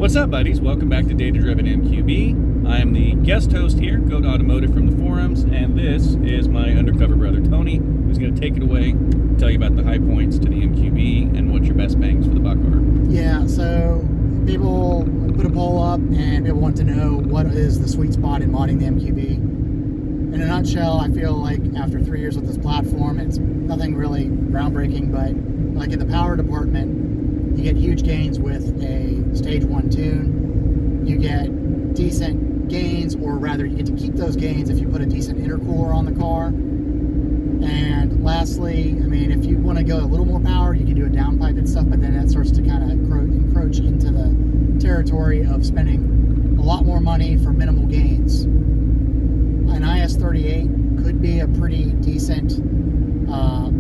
What's up, buddies? Welcome back to Data Driven MQB. I am the guest host here, Goat Automotive from the forums, and this is my undercover brother Tony, who's going to take it away, tell you about the high points to the MQB and what your best bangs for the buck are. Yeah, so people put a poll up and people want to know what is the sweet spot in modding the MQB. In a nutshell, I feel like after 3 years with this platform, it's nothing really groundbreaking, but like in the power department, you get huge gains with a stage 1 tune. You get decent gains, or rather you get to keep those gains if you put a decent intercooler on the car. And lastly, I mean, if you want to go a little more power, you can do a downpipe and stuff, but then that starts to kind of encroach into the territory of spending a lot more money for minimal gains. An IS-38 could be a pretty decent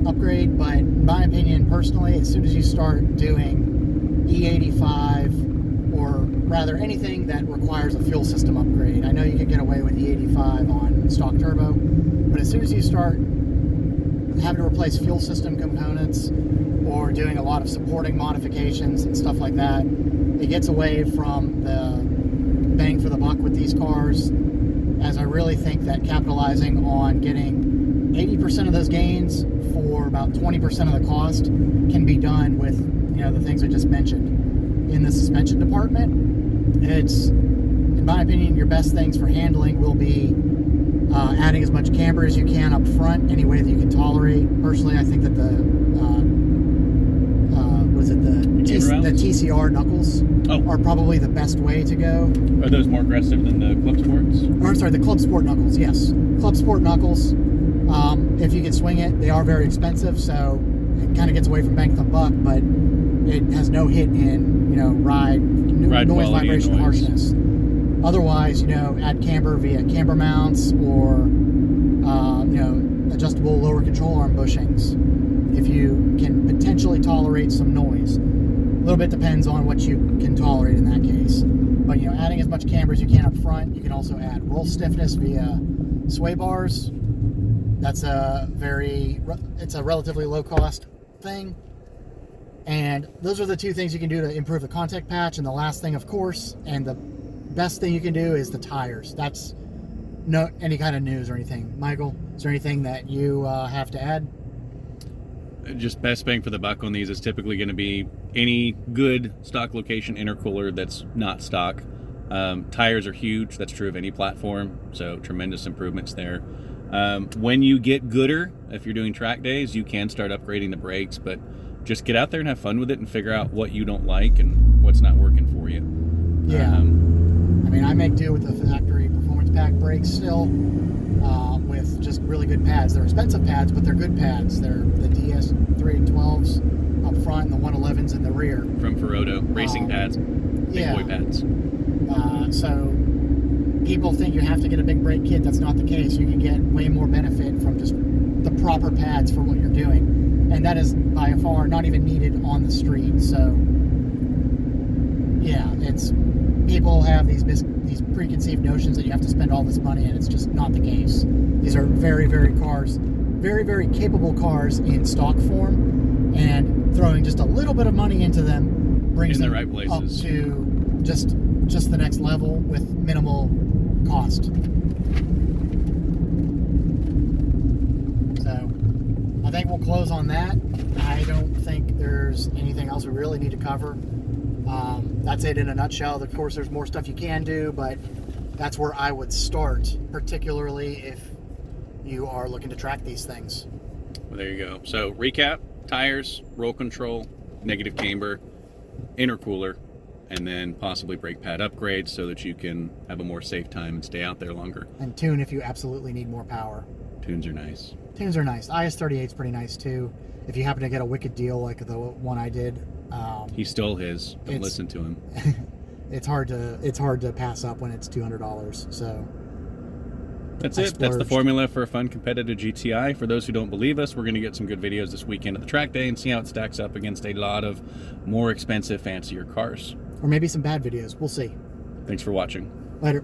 upgrade, but in my opinion, personally, as soon as you start doing E85, or rather anything that requires a fuel system upgrade, I know you can get away with E85 on stock turbo, but as soon as you start having to replace fuel system components or doing a lot of supporting modifications and stuff like that, it gets away from the bang for the buck with these cars, as I really think that capitalizing on getting 80% of those gains for about 20% of the cost can be done with, you know, the things I just mentioned. In the suspension department, it's, in my opinion, your best things for handling will be adding as much camber as you can up front, any way that you can tolerate. Personally, I think that the TCR knuckles are probably the best way to go. Are those more aggressive than the Club Sports? Or, I'm sorry, the Club Sport knuckles, yes. Club Sport knuckles, if you can swing it, they are very expensive, so it kind of gets away from bang for the buck, but it has no hit in, you know, ride noise, vibration, harshness. Otherwise, you know, add camber via camber mounts or, you know, adjustable lower control arm bushings if you can potentially tolerate some noise. A little bit depends on what you can tolerate in that case. But, you know, adding as much camber as you can up front. You can also add roll stiffness via sway bars. That's it's a relatively low cost thing. And those are the two things you can do to improve the contact patch. And the last thing, of course, and the best thing you can do is the tires. That's no any kind of news or anything. Michael, is there anything that you have to add? Just best bang for the buck on these is typically going to be any good stock location intercooler that's not stock. Tires are huge. That's true of any platform, so tremendous improvements there. When you get gooder, if you're doing track days, you can start upgrading the brakes, but just get out there and have fun with it and figure out what you don't like and what's not working for you. Yeah. I mean, I make do with the factory performance pack brakes still, with just really good pads. They're expensive pads, but they're good pads. They're the DS312s up front and the 111s in the rear. From Ferodo, racing pads, big boy pads. So people think you have to get a big brake kit. That's not the case. You can get way more benefit from just the proper pads for what you're doing. And that is by far not even needed on the street. So yeah, people have these preconceived notions that you have to spend all this money, and it's just not the case. These are very, very capable cars in stock form, and throwing just a little bit of money into them brings them right up to just the next level with minimal cost. So I think we'll close on that. I don't think there's anything else we really need to cover. That's it in a nutshell. Of course, there's more stuff you can do, but that's where I would start, particularly if you are looking to track these things. Well, there you go. So recap: tires, roll control, negative camber, intercooler, and then possibly brake pad upgrades so that you can have a more safe time and stay out there longer. And tune if you absolutely need more power. Tunes are nice. Tunes are nice. IS-38 is pretty nice too. If you happen to get a wicked deal like the one I did. He stole his. Don't listen to him. It's hard to pass up when it's $200. So that's it. That's the formula for a fun competitive GTI. For those who don't believe us, we're going to get some good videos this weekend at the track day and see how it stacks up against a lot of more expensive, fancier cars. Or maybe some bad videos. We'll see. Thanks for watching. Later.